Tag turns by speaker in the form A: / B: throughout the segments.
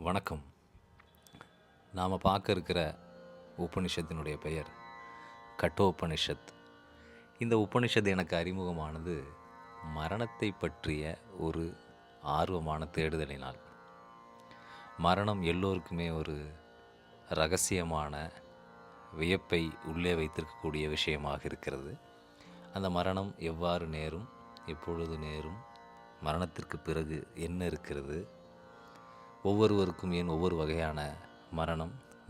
A: வணக்கம். நாம் பார்க்க இருக்கிற உபனிஷத்தினுடைய பெயர் கட்டோபனிஷத். இந்த உபனிஷத் எனக்கு அறிமுகமானது மரணத்தை பற்றிய ஒரு ஆர்வமான தேடுதலினால். மரணம் எல்லோருக்குமே ஒரு இரகசியமான வியப்பை உள்ளே வைத்திருக்கக்கூடிய விஷயமாக இருக்கிறது. அந்த மரணம் எவ்வாறு நேரும், எப்பொழுது நேரும், மரணத்திற்கு பிறகு என்ன இருக்கிறது, ஒவ்வொருவருக்கும் ஏன் ஒவ்வொரு வகையான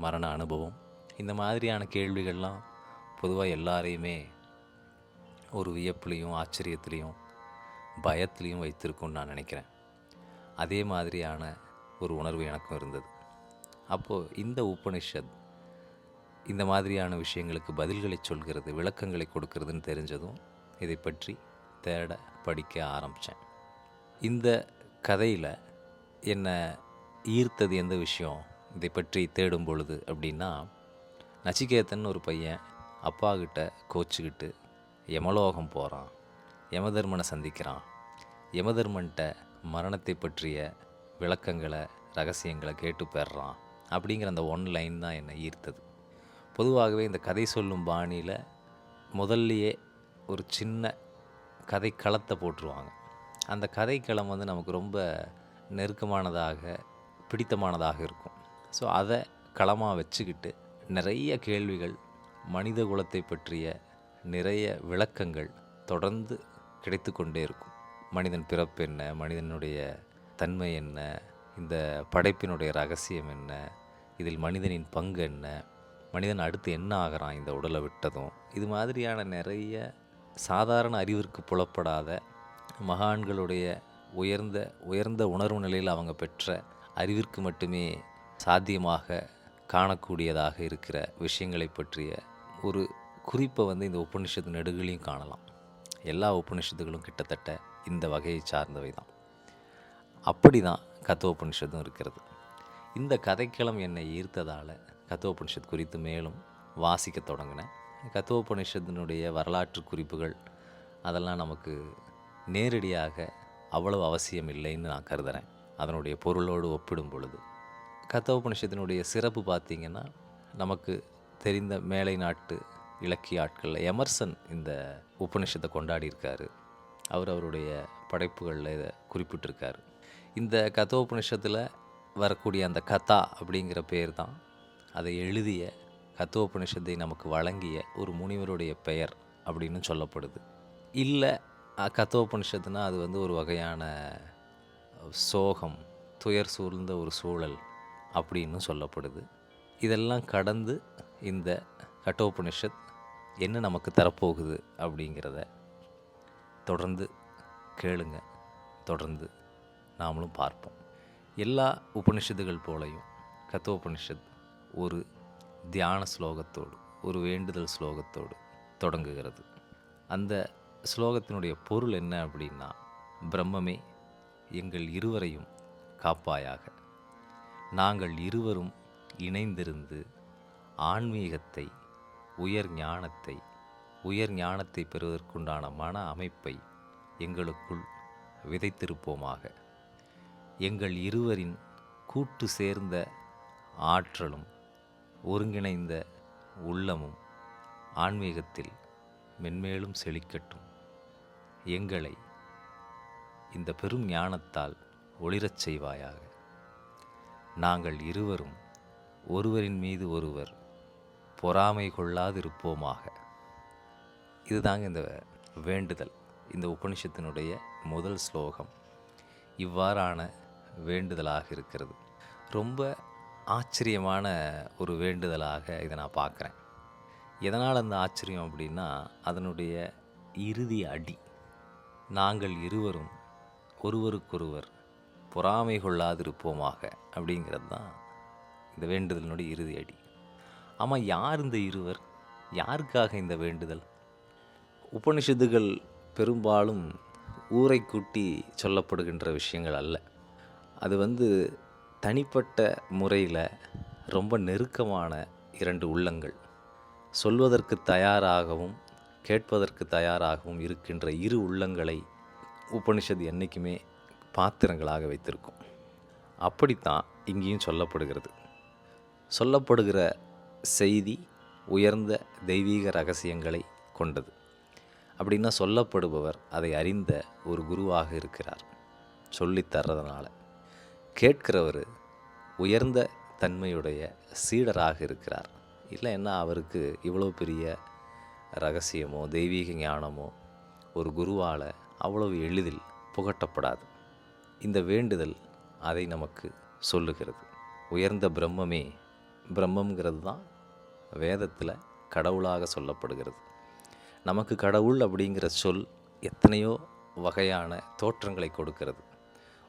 A: மரண அனுபவம், இந்த மாதிரியான கேள்விகள்லாம் பொதுவாக எல்லாரையுமே ஒரு வியப்புலேயும் ஆச்சரியத்துலேயும் பயத்துலேயும் வைத்திருக்கும்னு நான் நினைக்கிறேன். அதே மாதிரியான ஒரு உணர்வு எனக்கும் இருந்தது. அப்போது இந்த உபனிஷத் இந்த மாதிரியான விஷயங்களுக்கு பதில்களை சொல்கிறது, விளக்கங்களை கொடுக்கறதுன்னு தெரிஞ்சதும் இதை பற்றி தேட படிக்க ஆரம்பித்தேன். இந்த கதையில் என்னை ஈர்த்தது எந்த விஷயம் இதை பற்றி தேடும் பொழுது அப்படின்னா, நச்சிகேதன் ஒரு பையன் அப்பா கிட்ட கோச்சிக்கிட்டு யமலோகம் போகிறான், யமதர்மனை சந்திக்கிறான். யமதர்மன்கிட்ட மரணத்தை பற்றிய விளக்கங்களை, ரகசியங்களை கேட்டு பெறான். அப்படிங்கிற அந்த ஒன் லைன் தான் என்னை ஈர்த்தது. பொதுவாகவே இந்த கதை சொல்லும் பாணியில் முதல்லையே ஒரு சின்ன கதை களத்தை போட்டுருவாங்க. அந்த கதைக்களம் நமக்கு ரொம்ப நெருக்கமானதாக, பிடித்தமானதாக இருக்கும். ஸோ அதை களமாக வச்சுக்கிட்டு நிறைய கேள்விகள், மனித குலத்தை பற்றிய நிறைய விளக்கங்கள் தொடர்ந்து கிடைத்து கொண்டே இருக்கும். மனிதன் பிறப்பு என்ன, மனிதனுடைய தன்மை என்ன, இந்த படைப்பினுடைய ரகசியம் என்ன, இதில் மனிதனின் பங்கு என்ன, மனிதன் அடுத்து என்ன ஆகிறான் இந்த உடலை விட்டதும், இது மாதிரியான நிறைய சாதாரண அறிவிற்கு புலப்படாத மகான்களுடைய உயர்ந்த உணர்வு நிலையில் அவங்க பெற்ற அறிவிற்கு மட்டுமே சாத்தியமாக காணக்கூடியதாக இருக்கிற விஷயங்களை பற்றிய ஒரு குறிப்பை இந்த உபனிஷத்து நெடுகளையும் காணலாம். எல்லா உபனிஷத்துகளும் கிட்டத்தட்ட இந்த வகையை சார்ந்தவை தான். அப்படி தான் கத்தோபனிஷத்தும் இருக்கிறது. இந்த கதைக்களம் என்னை ஈர்த்ததால் கத்தோபனிஷத் குறித்து மேலும் வாசிக்க தொடங்கினேன். கத்தோபனிஷத்தினுடைய வரலாற்று குறிப்புகள் அதெல்லாம் நமக்கு நேரடியாக அவ்வளவு அவசியம் இல்லைன்னு நான் கருதுகிறேன். அதனுடைய பொருளோடு ஒப்பிடும் பொழுது கத்தோபனிஷத்தினுடைய சிறப்பு பார்த்திங்கன்னா, நமக்கு தெரிந்த மேலை நாட்டு இலக்கிய ஆட்களில் எமர்சன் இந்த உபனிஷத்தை கொண்டாடியிருக்காரு. அவருடைய படைப்புகளில் இதை குறிப்பிட்டிருக்காரு. இந்த கத்தோபனிஷத்தில் வரக்கூடிய அந்த கதா அப்படிங்கிற பேர் தான் அதை எழுதிய, கத்தோபனிஷத்தை நமக்கு வழங்கிய ஒரு முனிவருடைய பெயர் அப்படின்னு சொல்லப்படுது. இல்லை, கத்தோபனிஷத்துனா அது ஒரு வகையான சோகம், துயர் சூழ்ந்த ஒரு சூழல் அப்படின்னு சொல்லப்படுது. இதெல்லாம் கடந்து இந்த கட்டோபனிஷத் என்ன நமக்கு தரப்போகுது அப்படிங்கிறத தொடர்ந்து கேளுங்க, தொடர்ந்து நாமளும் பார்ப்போம். எல்லா உபனிஷத்துகள் போலையும் கத்தோபனிஷத் ஒரு தியான ஸ்லோகத்தோடு, ஒரு வேண்டுதல் ஸ்லோகத்தோடு தொடங்குகிறது. அந்த ஸ்லோகத்தினுடைய பொருள் என்ன அப்படின்னா, பிரம்மமே எங்கள் இருவரையும் காப்பாயாக. நாங்கள் இருவரும் இணைந்திருந்து ஆன்மீகத்தை, உயர் ஞானத்தை பெறுவதற்குண்டான மன அமைப்பை எங்களுக்குள் விதைத்திருப்போமாக. எங்கள் இருவரின் கூட்டு சேர்ந்த ஆற்றலும் ஒருங்கிணைந்த உள்ளமும் ஆன்மீகத்தில் மென்மேலும் செழிக்கட்டும். எங்களை இந்த பெரும் ஞானத்தால் ஒளிரச் செய்வாயாக. நாங்கள் இருவரும் ஒருவரின் மீது ஒருவர் பொறாமை கொள்ளாதிருப்போமாக. இதுதாங்க இந்த வேண்டுதல். இந்த உபனிஷத்தினுடைய முதல் ஸ்லோகம் இவ்வாறான வேண்டுதலாக இருக்கிறது. ரொம்ப ஆச்சரியமான ஒரு வேண்டுதலாக இதை நான் பார்க்குறேன். எதனால் அந்த ஆச்சரியம் அப்படின்னா, அதனுடைய இறுதி அடி, நாங்கள் இருவரும் ஒருவருக்கொருவர் பொறாமை கொள்ளாதிருப்போமாக அப்படிங்கிறது தான் இந்த வேண்டுதலினுடைய இறுதி அடி. ஆமாம், யார் இந்த இருவர்? யாருக்காக இந்த வேண்டுதல்? உபனிஷத்துகள் பெரும்பாலும் ஊரை கூட்டி சொல்லப்படுகின்ற விஷயங்கள் அல்ல. அது தனிப்பட்ட முறையில் ரொம்ப நெருக்கமான இரண்டு உள்ளங்கள், சொல்வதற்கு தயாராகவும் கேட்பதற்கு தயாராகவும் இருக்கின்ற இரு உள்ளங்களை உபனிஷத் என்றைக்குமே பாத்திரங்களாக வைத்திருக்கும். அப்படித்தான் இங்கேயும் சொல்லப்படுகிறது. சொல்லப்படுகிற செய்தி உயர்ந்த தெய்வீக ரகசியங்களை கொண்டது. அப்படின்னா சொல்லப்படுபவர் அதை அறிந்த ஒரு குருவாக இருக்கிறார் சொல்லித்தர்றதுனால. கேட்கிறவர் உயர்ந்த தன்மையுடைய சீடராக இருக்கிறார். இல்லைன்னா அவருக்கு இவ்வளோ பெரிய ரகசியமோ தெய்வீக ஞானமோ ஒரு குருவால் அவ்வளவு எளிதில் புகட்டப்படாது. இந்த வேண்டுதல் அதை நமக்கு சொல்லுகிறது. உயர்ந்த பிரம்மமே, பிரம்மங்கிறது தான் வேதத்தில் கடவுளாக சொல்லப்படுகிறது. நமக்கு கடவுள் அப்படிங்கிற சொல் எத்தனையோ வகையான தோற்றங்களை கொடுக்கிறது.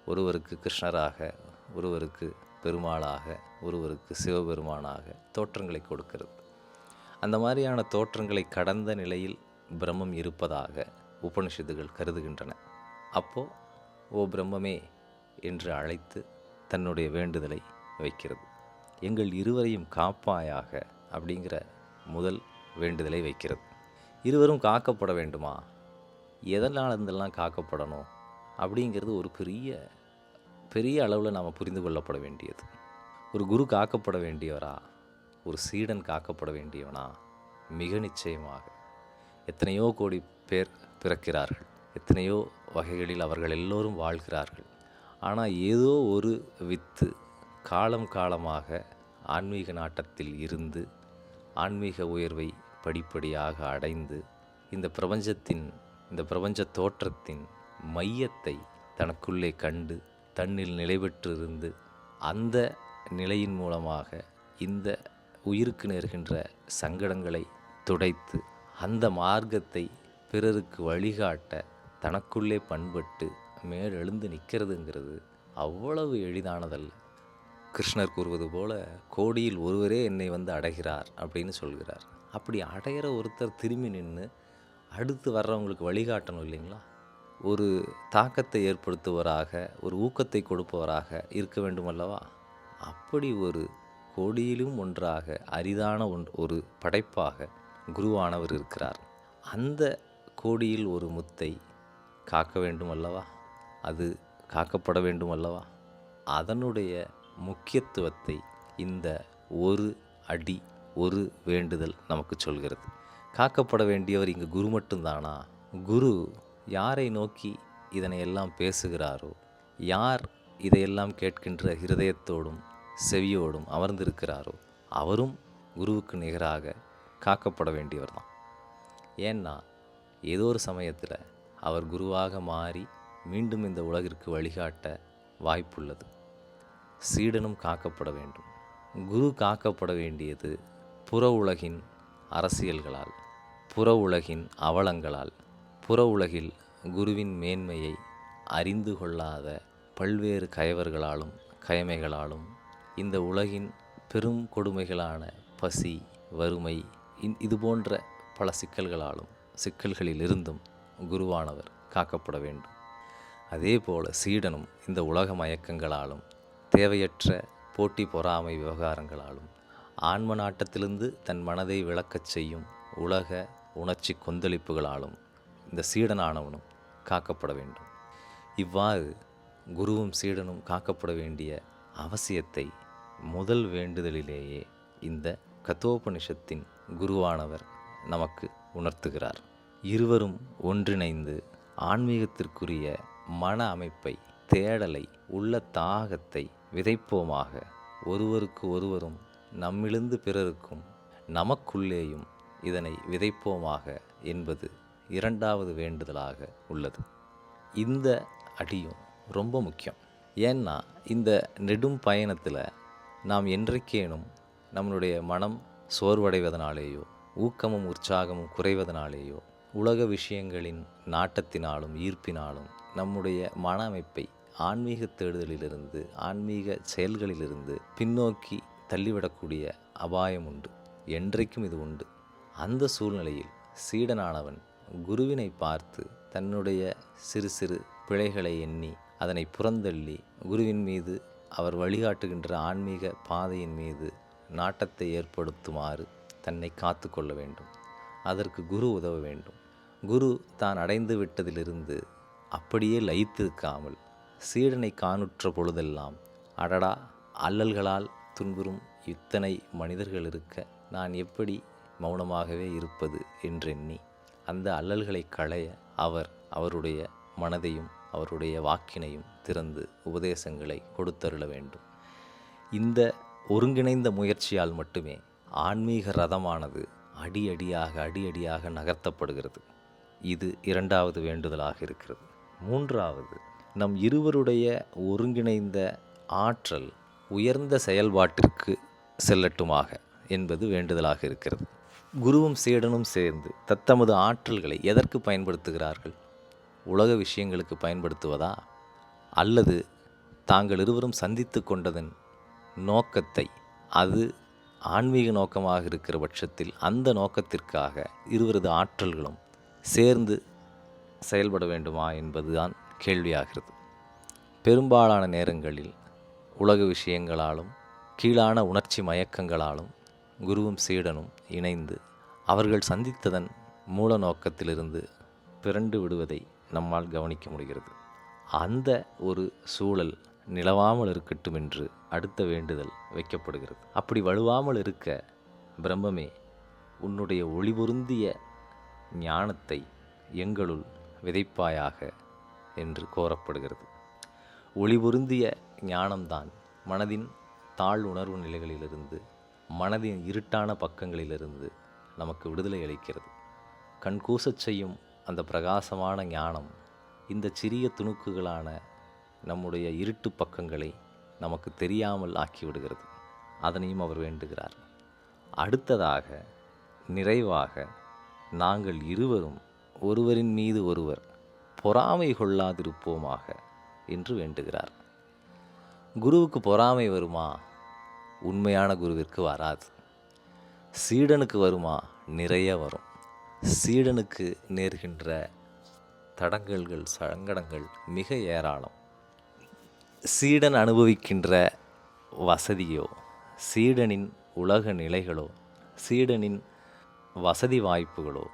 A: ஒருவருக்கு கிருஷ்ணராக, ஒருவருக்கு பெருமாளாக, ஒருவருக்கு சிவபெருமானாக தோற்றங்களை கொடுக்கிறது. அந்த மாதிரியான தோற்றங்களை கடந்த நிலையில் பிரம்மம் இருப்பதாக உபனிஷத்துகள் கருதுகின்றன. அப்போது ஓ பிரம்மமே என்று அழைத்து தன்னுடைய வேண்டுதலை வைக்கிறது. எங்கள் இருவரையும் காப்பாயாக அப்படிங்கிற முதல் வேண்டுதலை வைக்கிறது. இருவரும் காக்கப்பட வேண்டுமா? எதனால் இருந்தெல்லாம் காக்கப்படணும் அப்படிங்கிறது ஒரு பெரிய அளவில் நாம் புரிந்து கொள்ளப்பட வேண்டியது. ஒரு குரு காக்கப்பட வேண்டியவரா? ஒரு சீடன் காக்கப்பட வேண்டியவனா? மிக நிச்சயமாக. எத்தனையோ கோடி பேர் பிறக்கிறார்கள், எத்தனையோ வகைகளில் அவர்கள் எல்லோரும் வாழ்கிறார்கள். ஆனால் ஏதோ ஒரு வித்து காலம் காலமாக ஆன்மீக நாட்டத்தில் இருந்து ஆன்மீக உயர்வை படிப்படியாக அடைந்து இந்த பிரபஞ்ச தோற்றத்தின் மையத்தை தனக்குள்ளே கண்டு தன்னில் நிலை பெற்றிருந்து அந்த நிலையின் மூலமாக இந்த உயிருக்கு நேர்கின்ற சங்கடங்களை துடைத்து அந்த மார்க்கத்தை பிறருக்கு வழிகாட்ட தனக்குள்ளே பண்பட்டு மேலெழுந்து நிற்கிறதுங்கிறது அவ்வளவு எளிதானதல்ல. கிருஷ்ணர் கூறுவது போல கோடியில் ஒருவரே என்னை வந்து அடைகிறார் அப்படின்னு சொல்கிறார். அப்படி அடையிற ஒருத்தர் திரும்பி நின்று அடுத்து வர்றவங்களுக்கு வழிகாட்டணும் இல்லைங்களா? ஒரு தாக்கத்தை ஏற்படுத்துவராக, ஒரு ஊக்கத்தை கொடுப்பவராக இருக்க வேண்டும் அல்லவா? அப்படி ஒரு கோடியிலும் ஒன்றாக அரிதான ஒரு படைப்பாக குருவானவர் இருக்கிறார். அந்த கோடியில் ஒரு முத்தை காக்க வேண்டும் அல்லவா? அது காக்கப்பட வேண்டும் அல்லவா? அதனுடைய முக்கியத்துவத்தை இந்த ஒரு அடி, ஒரு வேண்டுதல் நமக்கு சொல்கிறது. காக்கப்பட வேண்டியவர் இங்கு குரு மட்டும்தானா? குரு யாரை நோக்கி இதனை எல்லாம் பேசுகிறாரோ, யார் இதையெல்லாம் கேட்கின்ற ஹிருதயத்தோடும் செவியோடும் அமர்ந்திருக்கிறாரோ அவரும் குருவுக்கு நிகராக காக்கப்பட வேண்டியவர் தான். ஏன்னா ஏதோ ஒரு சமயத்தில் அவர் குருவாக மாறி மீண்டும் இந்த உலகிற்கு வழிகாட்ட வாய்ப்புள்ளது. சீடனும் காக்கப்பட வேண்டும். குரு காக்கப்பட வேண்டியது புற உலகின் அரசியல்களால், புற உலகின் அவலங்களால், புற உலகில் குருவின் மேன்மையை அறிந்து கொள்ளாத பல்வேறு கயவர்களாலும் கயமைகளாலும், இந்த உலகின் பெரும் கொடுமைகளான பசி, வறுமை, இது போன்ற பல சிக்கல்களிலிருந்தும் குருவானவர் காக்கப்பட வேண்டும். அதே போல சீடனும் இந்த உலக மயக்கங்களாலும், தேவையற்ற போட்டி பொறாமை விவகாரங்களாலும், ஆன்ம நாட்டத்திலிருந்து தன் மனதை விளக்கச் செய்யும் உலக உணர்ச்சி கொந்தளிப்புகளாலும் இந்த சீடனானவனும் காக்கப்பட வேண்டும். இவ்வாறு குருவும் சீடனும் காக்கப்பட வேண்டிய அவசியத்தை முதல் வேண்டுதலிலேயே இந்த கதோபனிஷத்தின் குருவானவர் நமக்கு உணர்த்துகிறார். இருவரும் ஒன்றிணைந்து ஆன்மீகத்திற்குரிய மன அமைப்பை, தேடலை, உள்ள தாகத்தை விதைப்போமாக. ஒருவருக்கு ஒருவரும், நம்மிலிருந்து பிறருக்கும், நமக்குள்ளேயும் இதனை விதைப்போமாக என்பது இரண்டாவது வேண்டுதலாக உள்ளது. இந்த அடியும் ரொம்ப முக்கியம். ஏன்னா இந்த நெடும் பயணத்தில் நாம் என்றைக்கேனும் நம்மளுடைய மனம் சோர்வடைவதனாலேயோ, ஊக்கமும் உற்சாகமும் குறைவதனாலேயோ, உலக விஷயங்களின் நாட்டத்தினாலும் ஈர்ப்பினாலும் நம்முடைய மன அமைப்பை ஆன்மீக தேடுதலிலிருந்து, ஆன்மீக செயல்களிலிருந்து பின்னோக்கி தள்ளிவிடக்கூடிய அபாயம் உண்டு. என்றைக்கும் இது உண்டு. அந்த சூழ்நிலையில் சீடனானவன் குருவினை பார்த்து தன்னுடைய சிறு சிறு பிழைகளை எண்ணி அதனை புறந்தள்ளி குருவின் மீது, அவர் வழிகாட்டுகின்ற ஆன்மீக பாதையின் மீது நாட்டத்தை ஏற்படுத்துமாறு தன்னை காத்து கொள்ள வேண்டும். அதற்கு குரு உதவ வேண்டும். குரு தான் அடைந்து விட்டதிலிருந்து அப்படியே லயித்திருக்காமல் சீடனை காணுற்ற பொழுதெல்லாம், அடடா அல்லல்களால் துன்புறும் இத்தனை மனிதர்கள் இருக்க நான் எப்படி மௌனமாகவே இருப்பது என்றெண்ணி அந்த அல்லல்களை களைய அவருடைய மனதையும் அவருடைய வாக்கினையும் திறந்து உபதேசங்களை கொடுத்தருள வேண்டும். இந்த ஒருங்கிணைந்த முயற்சியால் மட்டுமே ஆன்மீக ரதமானது அடியடியாக நகர்த்தப்படுகிறது. இது 2வது வேண்டுதலாக இருக்கிறது. 3வது, நம் இருவருடைய ஒருங்கிணைந்த ஆற்றல் உயர்ந்த செயல்பாட்டிற்கு செல்லட்டுமாக என்பது வேண்டுதலாக இருக்கிறது. குருவும் சீடனும் சேர்ந்து தத்தமது ஆற்றல்களை எதற்கு பயன்படுத்துகிறார்கள்? உலக விஷயங்களுக்கு பயன்படுத்துவதா, அல்லது தாங்கள் இருவரும் சந்தித்து கொண்டதன் நோக்கத்தை, அது ஆன்மீக நோக்கமாக இருக்கிற பட்சத்தில் அந்த நோக்கத்திற்காக இருவரது ஆற்றல்களும் சேர்ந்து செயல்பட வேண்டுமா என்பதுதான் கேள்வியாகிறது. பெரும்பாலான நேரங்களில் உலக விஷயங்களாலும் கீழான உணர்ச்சி மயக்கங்களாலும் குருவும் சீடனும் இணைந்து அவர்கள் சந்தித்ததன் மூல நோக்கத்திலிருந்து பிறண்டு விடுவதை நம்மால் கவனிக்க முடிகிறது. அந்த ஒரு சூழல் நிலவாமல் இருக்கட்டும் என்று அடுத்த வேண்டுதல் வைக்கப்படுகிறது. அப்படி வலுவாமல் இருக்க, பிரம்மமே உன்னுடைய ஒளிபொருந்திய ஞானத்தை எங்களுள் விதைப்பாயாக என்று கோரப்படுகிறது. ஒளிபொருந்திய ஞானம்தான் மனதின் தாழ் உணர்வு நிலைகளிலிருந்து, மனதின் இருட்டான பக்கங்களிலிருந்து நமக்கு விடுதலை அளிக்கிறது. கண்கூசச் செய்யும் அந்த பிரகாசமான ஞானம் இந்த சிறிய துணுக்குகளான நம்முடைய இருட்டு பக்கங்களை நமக்கு தெரியாமல் ஆக்கிவிடுகிறது. அதனையும் அவர் வேண்டுகிறார். அடுத்ததாக, நிறைவாக, நாங்கள் இருவரும் ஒருவரின் மீது ஒருவர் பொறாமை கொள்ளாதிருப்போமாக என்று வேண்டுகிறார். குருவுக்கு பொறாமை வருமா? உண்மையான குருவிற்கு வராது. சீடனுக்கு வருமா? நிறைய வரும். சீடனுக்கு நேர்கின்ற தடங்கல்கள், சங்கடங்கள் மிக ஏராளம். சீடன் அனுபவிக்கின்ற வசதியோ, சீடனின் உலக நிலைகளோ, சீடனின் வசதி வாய்ப்புகளோ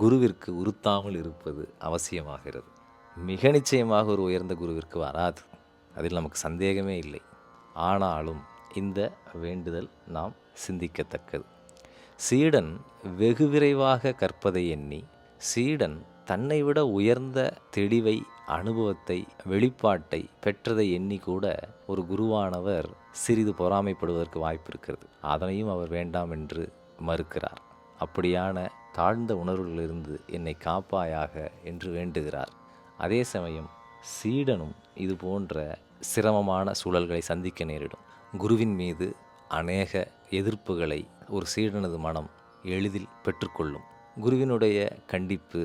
A: குருவிற்கு உறுத்தாமல் இருப்பது அவசியமாகிறது. மிக நிச்சயமாக ஒரு உயர்ந்த குருவிற்கு வராது, அதில் நமக்கு சந்தேகமே இல்லை. ஆனாலும் இந்த வேண்டுதல் நாம் சிந்திக்கத்தக்கது. சீடன் வெகு விரைவாக கற்பதை எண்ணி, சீடன் தன்னை விட உயர்ந்த தெளிவை, அனுபவத்தை, வெளிப்பாட்டை பெற்றதை எண்ணி கூட ஒரு குருவானவர் சிறிது பொறாமைப்படுவதற்கு வாய்ப்பு இருக்கிறது. அதனையும் அவர் வேண்டாம் என்று மறுக்கிறார். அப்படியான தாழ்ந்த உணர்வுகளிலிருந்து என்னை காப்பாயாக என்று வேண்டுகிறார். அதே சமயம் சீடனும் இது போன்ற சிரமமான சூழல்களை சந்திக்க நேரிடும். குருவின் மீது அநேக எதிர்ப்புகளை ஒரு சீடனது மனம் எளிதில் பெற்றுக்கொள்ளும். குருவினுடைய கண்டிப்பு,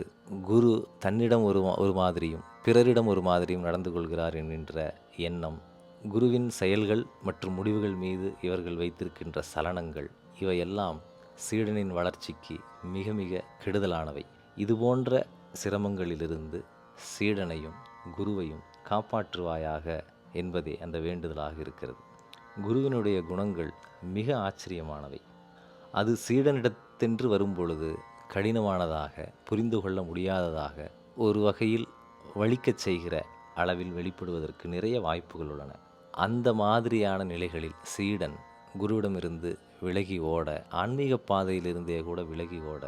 A: குரு தன்னிடம் ஒரு மாதிரியும் பிறரிடம் ஒரு மாதிரியும் நடந்து கொள்கிறார் என்கின்ற எண்ணம், குருவின் செயல்கள் மற்றும் முடிவுகள் மீது இவர்கள் வைத்திருக்கின்ற சலனங்கள், இவையெல்லாம் சீடனின் வளர்ச்சிக்கு மிக மிக கெடுதலானவை. இதுபோன்ற சிரமங்களிலிருந்து சீடனையும் குருவையும் காப்பாற்றுவாயாக என்பதே அந்த வேண்டுதலாக இருக்கிறது. குருவினுடைய குணங்கள் மிக ஆச்சரியமானவை. அது சீடனிடத்தென்று வரும்பொழுது கடினமானதாக, புரிந்து கொள்ள முடியாததாக, ஒரு வகையில் வலிக்கச் செய்கிற அளவில் வெளிப்படுவதற்கு நிறைய வாய்ப்புகள் உள்ளன. அந்த மாதிரியான நிலைகளில் சீடன் குருவிடமிருந்து விலகி ஓட, ஆன்மீக பாதையிலிருந்தே கூட விலகி ஓட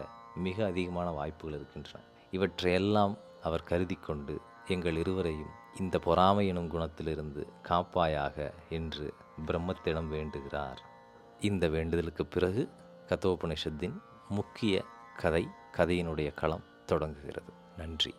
A: மிக அதிகமான வாய்ப்புகள் இருக்கின்றன. இவற்றையெல்லாம் அவர் கருதி கொண்டு எங்கள் இருவரையும் இந்த பொறாமை எனும் குணத்திலிருந்து காப்பாயாக என்று பிரம்மத்திடம் வேண்டுகிறார். இந்த வேண்டுதலுக்கு பிறகு கதோபனிஷத்தின் முக்கிய கதையினுடைய களம் தொடங்குகிறது. நன்றி.